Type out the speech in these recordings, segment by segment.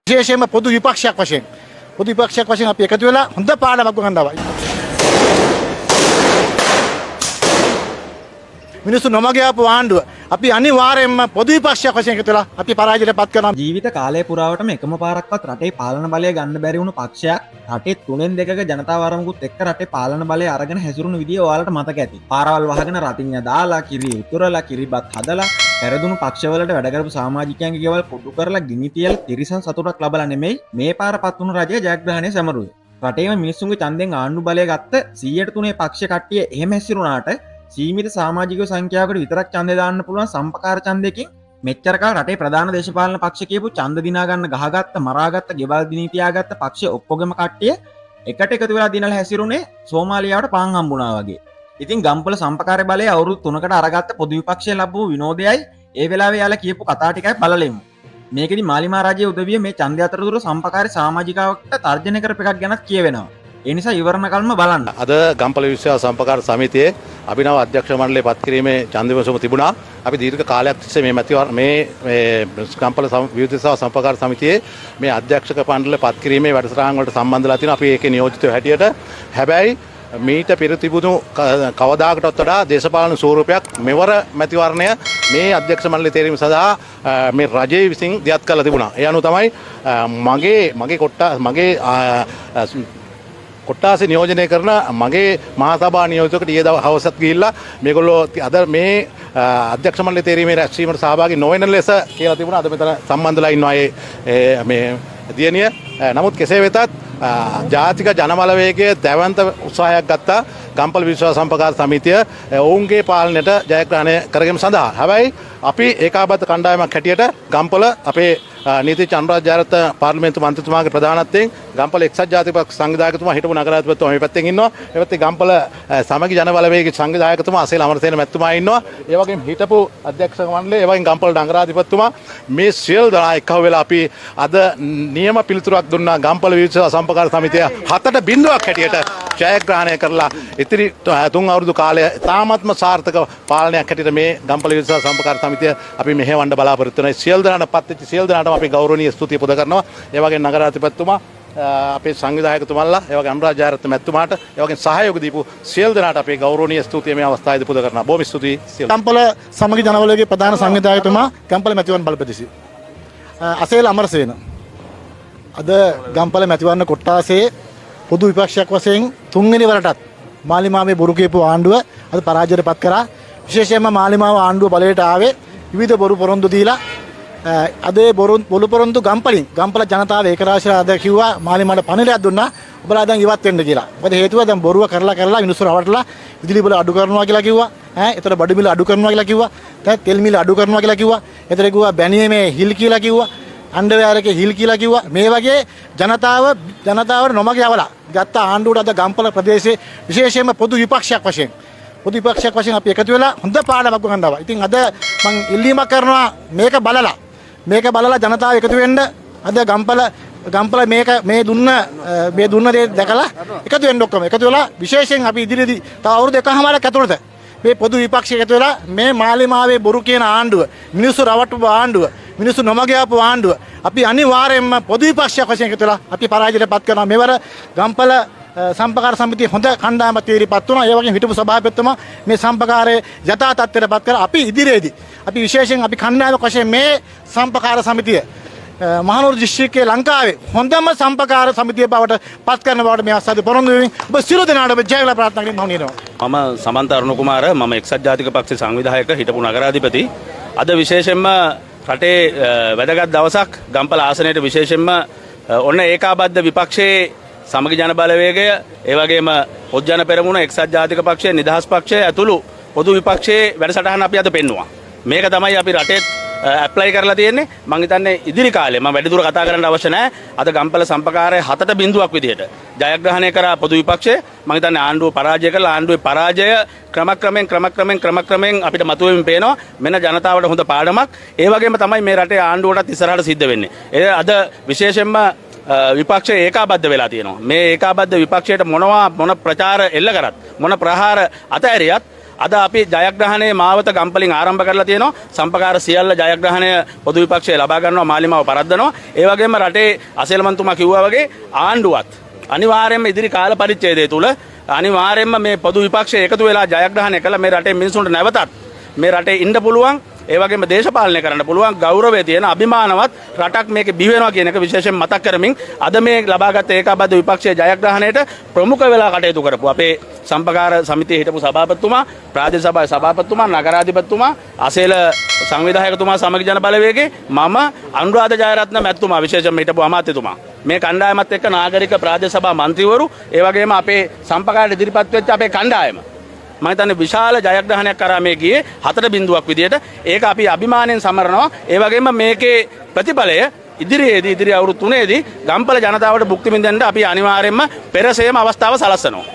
විශේෂයෙන්ම පොදු විපක්ෂයක් වශයෙන් අපි එකතු වෙලා හොඳ පාඩමක් ගන්නවා. මිනිස්සු නොමග ආපු ආණ්ඩුව අපි අනිවාර්යයෙන්ම පොදු විපක්ෂයක් වශයෙන් එකතු වෙලා අපි පරාජයට පත් කරනවා. ජීවිත කාලය පුරාවටම එකම පාරක්වත් රටේ පාලන බලය ගන්න බැරි වුණු පක්ෂයක් රටේ 3/2ක ජනතාව අරමුකුත් එක්ක රටේ පාලන බලය අරගෙන හැසිරුණු විදිය ඔයාලට මතක ඇති. පාරවල් වහගෙන රටින් දාලා කිරි උතුරලා කිරිබත් හදලා පෙරදුණු පක්ෂවලට වැඩ කරපු සමාජිකයන්ගේ ගෙවල් පොදු කරලා ගිනි තියලා තිරිසන් සතුටක් ලබලා නෙමෙයි මේ පාරපත් වුණු රජය ජයග්‍රහණය සමරුවේ. රටේම මිනිස්සුන්ගේ ඡන්දෙන් ආණ්ඩු බලය ගත්ත 100% පක්ෂ කට්ටිය එහෙම හැසිරුණාට සීමිත සමාජික සංඛ්‍යාවකට විතරක් ඡන්දය දාන්න පුළුවන් සම්පකාර ඡන්දයකින් මෙච්චර කාල රටේ ප්‍රධාන දේශපාලන පක්ෂ කියපු ඡන්ද දිනා ගන්න ගහගත්ත මරාගත්ත ගෙවල් දිනී තියාගත්ත පක්ෂ ඔක්කොගම කට්ටිය එකට එකතු වෙලා දිනලා හැසිරුනේ සෝමාලියාවට පාන් හම්බුණා වගේ. ඉතින් ගම්පල සම්පකාර බලය අවුරුදු 3කට අරගත්ත පොදු විපක්ෂය ලැබුව විනෝදයයි ඒ වෙලාවේ යාලා කියපු කතා ටිකයි බලලෙමු. මේකෙදි මාලිමා රජයේ උදවිය මේ ඡන්දය අතරතුර සම්පකාරී සමාජිකාවකට තර්ජනය කරපු එකක් ගැනත් කියවෙනවා. ඒ නිසා ඉවරණ කල්ම බලන්න. අද ගම්පල විශ්වාස සම්පකාර සමිතියේ අභිනව අධ්‍යක්ෂ මණ්ඩලය පත් කිරීමේ ඡන්ද විමසුම තිබුණා. අපි දීර්ඝ කාලයක් තිස්සේ මේ ගම්පල විශ්වාස සම්පකාර සමිතියේ මේ අධ්‍යක්ෂක මණ්ඩලය පත් කිරීමේ වැඩසටහන් වලට සම්බන්ධලා තිනවා. අපි ඒකේ නියෝජිතයෝ හැටියට. හැබැයි මීට පෙර තිබුණු කවදාකටවත් වඩා දේශපාලන ස්වරූපයක් මෙවර මැතිවරණය මේ අධ්‍යක්ෂ මණ්ඩලය තේරීම සඳහා මේ රජය විසින් දියත් කරලා තිබුණා. ඒ අනුව තමයි මගේ කොට්ටාසේ නියෝජනය කරන මගේ මහසභා නියෝජකකට ඊයේ දවසත් ගිහිල්ලා මේගොල්ලෝ අද මේ අධ්‍යක්ෂ මණ්ඩලයේ තේරීමේ රැස්වීමට සහභාගී නොවන ලෙස කියලා තිබුණා. අද මෙතන සම්බන්ධලා ඉන්නවා මේ දියණිය. නමුත් කෙසේ වෙතත් ජාතික ජනබලවේගයේ දැවන්ත උත්සාහයක් ගත්තා ගම්පල විශ්වාස සම්පකාර සමිතිය ඔවුන්ගේ පාලනයට ජයග්‍රහණය කරගැනීම සඳහා. හැබැයි අපි ඒකාබද්ධ කණ්ඩායමක් හැටියට ගම්පල අපේ නීතිඥ අනුරාධ ජයරත්න පාර්ලිමේන්තු මන්ත්‍රීතුමාගේ ප්‍රධානත්වයෙන් ගම්පල එක්සත් ජාතික පක්ෂ සංවිධායකතුමා හිටපු නගරාධිපතිතුමා මේ පැත්තෙන් ඉන්නවා. මේ පැත්තේ ගම්පල සමගි ජනබලවේගයේ සංවිධායකතුමා අසේල අමරසේන මැතිතුමා ඉන්නවා. ඒ වගේම හිටපු අධ්‍යක්ෂක මණ්ඩලය, ඒ වගේම ගම්පල නගරාධිපතිතුමා මේ සියලු දෙනා එක්ව වෙලා අපි අද නියම පිළිතුරක් දුන්නා ගම්පල විශ්වාස සම්පකාර සමිතිය 7-0ක් හැටියට ජයග්‍රහණය කරලා ඉතිරි 3 අවුරුදු කාලය තාමත්ම සාර්ථක පාලනයක් හැටියට මේ ගම්පල විශ්වාස සම්පකාර සමිතිය අපි මෙහෙවන්න බලාපොරොත්තු වෙනවා. සියලු දෙනාට පත්වෙච්ච සියලු දෙනාටම අපි ගෞරවනීය ස්තුතිය පුද කරනවා. ඒ වගේම නගරාධිපතිතුමා, අපේ සංවිධායකතුමාලා, ඒ වගේම අනුරාධ ජයරත්න මැතිතුමාට, ඒ වගේම සහයෝග දීපු සියලු දෙනාට අපේ ගෞරවනීය ස්තුතිය මේ අවස්ථාවේදී පුද කරනවා. බොහොම ස්තුතියි සියලු. ගම්පල සමගි ජනබලවේගයේ ප්‍රධාන සංවිධායකතුමා ගම්පල මැතිවරණ බලපෑදසි. අසේල අමරසේන. අද ගම්පල මැතිවරණ කොට්ටාසේ පොදු විපක්ෂයක් වශයෙන් 3 වෙනි වරටත් මාලිමාවේ බොරු කියපු ආණ්ඩුව අද පරාජයට පත් කරා. විශේෂයෙන්ම මාලිමාව ආණ්ඩුව බලයට ආවේ විවිධ බොරු පොරොන්දු දීලා අද බොරු පොරොන්දු ගම්පල ජනතාව ඒකරාශීව අද කිව්වා මාලිමාට පණිවිඩයක් දුන්නා ඔබලා දැන් ඉවත් වෙන්න කියලා. මොකද හේතුව දැන් බොරුව කරලා මිනිස්සු රවටලා විදුලි බිල අඩු කරනවා කියලා කිව්වා. ඒතර බඩු මිල අඩු කරනවා කියලා කිව්වා. දැන් තෙල් මිල අඩු කරනවා කියලා කිව්වා. ඒතර කිව්වා බැනියමේ හිල් කියලා කිව්වා. අන්ඩර්වෙයාර් එකේ හිල් කියලා කිව්වා. මේ වගේ ජනතාවට නොමග යවලා ගත්ත ආණ්ඩුවට අද ගම්පල ප්‍රදේශයේ විශේෂයෙන්ම පොදු විපක්ෂයක් වශයෙන් අපි එකතු වෙලා හොඳ පාඩමක් ගන්නවා. ඉතින් අද මම ඉල්ලීමක් කරනවා මේක බලලා ජනතාව එකතු වෙන්න. අද ගම්පල මේ දුන්න දේ දැකලා එකතු වෙන්න ඔක්කොම එකතු වෙලා විශේෂයෙන් අපි ඉදිරියේදී තව අවුරුදු 1කමාරක් ඇතුළත මේ පොදු විපක්ෂය එකතු වෙලා මේ මාලිමාවේ බොරු කියන ආණ්ඩුව, මිනිස්සු රවට්ටපු ආණ්ඩුව, මිනිස්සු නොමග ආපු ආණ්ඩුව අපි අනිවාර්යයෙන්ම පොදු විපක්ෂයක් වශයෙන් එකතු වෙලා අපි පරාජයට පත් කරනවා. මෙවර ගම්පල සම්පකාර සමිතිය හොඳ කණ්ඩායමක් තීරීපත් වුණා. ඒ වගේම හිටපු සභාපතිතුමා මේ සම්පකාරයේ යථා තත්ත්වයට පත් කරලා අපි ඉදිරියේදී අපි විශේෂයෙන් අපි කණ්ඩායමක් වශයෙන් මේ සම්පකාර සමිතිය මහනුවර දිස්ත්‍රික්කයේ ලංකාවේ හොඳම සම්පකාර සමිතිය බවට පත් කරන බවට මේ අවස්ථාවේ පොරොන්දු වෙමින් ඔබ සියලු දෙනාට ජයග්‍රහණ ප්‍රාර්ථනා කිරීම මම මම සමන්ත අරුණ කුමාර, මම එක්සත් ජාතික පක්ෂ සංවිධායක හිටපු නගරාධිපති. අද විශේෂයෙන්ම රටේ වැදගත් දවසක් ගම්පල ආසනයේ විශේෂයෙන්ම ඔන්න ඒකාබද්ධ විපක්ෂයේ සමගි ජන බලවේගය, ඒ වගේම පොත්ජන පෙරමුණ, එක්සත් ජාතික පක්ෂය, නිදහස් පක්ෂය ඇතුළු පොදු විපක්ෂයේ වැඩසටහන අපි අද පෙන්නුවා. මේක තමයි අපි රටේ ඇප්ලයි කරලා තියෙන්නේ. මම හිතන්නේ ඉදිරි කාලේ මම වැඩිදුර කතා කරන්න අවශ්‍ය නැහැ. අද ගම්පල සම්පකාරයේ 7-0ක් විදිහට ජයග්‍රහණය කරා පොදු විපක්ෂය. මම හිතන්නේ ආණ්ඩුව පරාජය කළා. ආණ්ඩුවේ පරාජය ක්‍රමක්‍රමයෙන් අපිට මතුවෙමින් පේනවා. මෙන්න ජනතාවට හොඳ පාඩමක්. ඒ වගේම තමයි මේ රටේ ආණ්ඩුවටත් ඉස්සරහට සිද්ධ වෙන්නේ. ඒ අද විශේෂයෙන්ම විපක්ෂය ඒකාබද්ධ වෙලා තියෙනවා. මේ ඒකාබද්ධ විපක්ෂයට මොන ප්‍රචාර එල්ල කරත්, මොන ප්‍රහාර අතහැරියත් අද අපි ජයග්‍රහණයේ මාවත ගම්පලින් ආරම්භ කරලා තියෙනවා. සම්පකාර සියල්ල ජයග්‍රහණය පොදු විපක්ෂය ලබා ගන්නවා, මාලිමාව පරද්දනවා. ඒ වගේම රටේ අසේලමන්තුමා කිව්වා වගේ ආණ්ඩුවත් අනිවාර්යයෙන්ම ඉදිරි කාල පරිච්ඡේදය තුල අනිවාර්යයෙන්ම මේ පොදු විපක්ෂය එකතු වෙලා ජයග්‍රහණය කළ මේ රටේ මිනිසුන්ට නැවතත් මේ රටේ ඉන්න පුළුවන්, ඒ වගේම දේශපාලනය කරන්න පුළුවන් ගෞරවය තියෙන අභිමානවත් රටක් මේක බිහි වෙනවා කියන එක විශේෂයෙන් මතක් කරමින් අද මේ ලබාගත් ඒකාබද්ධ විපක්ෂයේ ජයග්‍රහණයට ප්‍රමුඛ වෙලා කටයුතු කරපු අපේ සම්පකාර සමිතියේ හිටපු සභාපතිතුමා, ප්‍රාදේශ සභාවේ සභාපතිතුමා, නගරාධිපතිතුමා, අසේල සංවිධායකතුමා, සමගි ජන බලවේගයේ මම අනුරාධ ජයරත්න මැතිතුමා විශේෂයෙන්ම හිටපු අමාත්‍යතුමා මේ කණ්ඩායමත් එක්ක නාගරික ප්‍රාදේශ සභා මන්ත්‍රීවරු, ඒ වගේම අපේ සම්පකාරයට ඉදිරිපත් වෙච්ච අපේ කණ්ඩායම මම හිතන්නේ විශාල ජයග්‍රහණයක් කරා මේ ගියේ 4 විදියට. ඒක අපි අභිමාණයෙන් සමරනවා. ඒ වගේම මේකේ ප්‍රතිඵලය ඉදිරි අවුරුදු 3ේදී ගම්පල ජනතාවට භුක්ති විඳින්න අපි අනිවාර්යයෙන්ම පෙරසේම අවස්ථාව සලස්වනවා.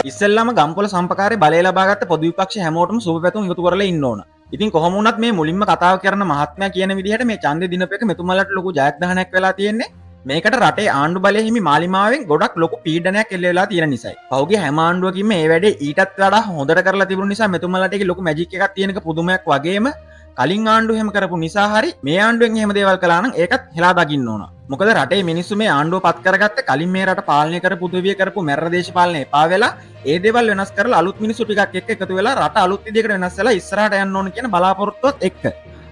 ඉස්සෙල්ලාම ගම්පොළ සම්පකාරයේ බලය ලබාගත්ත පොදු විපක්ෂ හැමෝටම සුබ පැතුම් එකතු කරලා ඉන්න ඕන. ඉතින් කොහොම වුණත් මේ මුලින්ම කතාව කරන මහත්මයා කියන විදිහට මේ ඡන්දේ දිනපෙක මෙතුමාලට ලොකු ජයග්‍රහණයක් වෙලා තියෙන්නේ. මේකට රටේ ආණ්ඩු බලය හිමි මාලිමාවෙන් ගොඩක් ලොකු පීඩනයක් එල්ල වෙලා තියෙන නිසායි. පහුගිය හැම ආණ්ඩුවකින්ම මේ වැඩේ ඊටත් වඩා හොඳට කරලා තිබුණු නිසා මෙතුමාලට ඒකේ ලොකු මැජික් එකක් තියෙනක පුදුමයක් වගේම කලින් ආණ්ඩුව එහෙම කරපු නිසා හරි මේ ආණ්ඩුවෙන් එහෙම දේවල් කළා නම් ඒකත් හෙලා දකින්න ඕන. මොකද රටේ මිනිස්සු මේ ආණ්ඩුව පත් කරගත්තේ කලින් මේ රට පාලනය කරපු උදවිය කරපු මැරර දේශපාලනය එපා වෙලා ඒ දේවල් වෙනස් කරලා අලුත් මිනිස්සු ටිකක් එක්ක එකතු වෙලා රට අලුත් විදිහකට වෙනස් වෙලා ඉස්සරහට යන්න ඕන කියන බලාපොරොත්තුවත් එක්ක.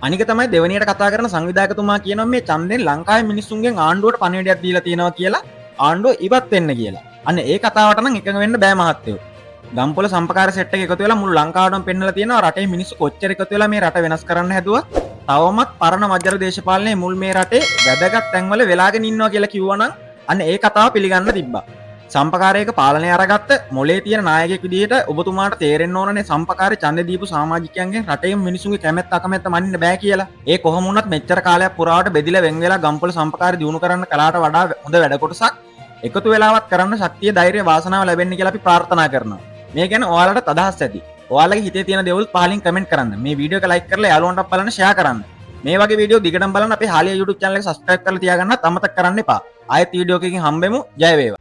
අනික තමයි දෙවනියට කතා කරන සංවිධායකතුමා කියනවා මේ ඡන්දෙන් ලංකාවේ මිනිස්සුන්ගෙන් ආණ්ඩුවට පණිවිඩයක් දීලා තියෙනවා කියලා ආණ්ඩුව ඉවත් වෙන්න කියලා. අන්න ඒ කතාවට නම් එකඟ වෙන්න බෑ මහත්තයෝ. ගම්පොළ සම්පකාර සෙට් එක එකතු වෙලා මුළු ලංකාවටම පෙන්නලා තියෙනවා රටේ මිනිස්සු කොච්චර එකතු වෙලා මේ රට වෙනස් කරන්න හැදුවා. තවමත් පරණ මජ්ජර දේශපාලනයේ මුල් මේ රටේ වැදගත් තැන්වල වෙලාගෙන ඉන්නවා කියලා කිව්වනම් අන්න ඒ කතාව පිළිගන්න තිබ්බා. සම්පකාරයක පාලනය අරගත්ත මොලේ තියෙන නායකයෙක් විදිහට ඔබතුමාට තේරෙන්න ඕනනේ සම්පකාරේ ඡන්දේ දීපු සමාජිකයන්ගෙන් රටේ මිනිසුන්ගේ කැමැත්ත අකමැත්ත මනින්න බෑ කියලා. ඒ කොහොම වුණත් මෙච්චර කාලයක් පුරාවට බෙදිලා වෙන් වෙලා ගම්පොළ සම්පකාරය දිනු කරන්න කලාට වඩා හොඳ වැඩ කොටසක් එකතු වෙලාවත් කරන්න ශක්තිය ධෛර්යය වාසනාව ලැබෙන්න කියලා අපි ප්‍රාර්ථනා කරනවා. මේ ගැන ඔයාලට අදහස් ඇති. ඔයාලගේ හිතේ තියෙන දේවල් පහලින් කමෙන්ට් කරන්න. මේ වීඩියෝ එක ලයික් කරලා යාළුවන්ට බලන්න ෂෙයා කරන්න. මේ වගේ වීඩියෝ දිගටම බලන්න අපේ හාලිය YouTube channel එක subscribe කරලා තියාගන්නත් අමතක කරන්න එපා. ආයෙත් වීඩියෝ එකකින් හම්බෙමු. ජය වේවා.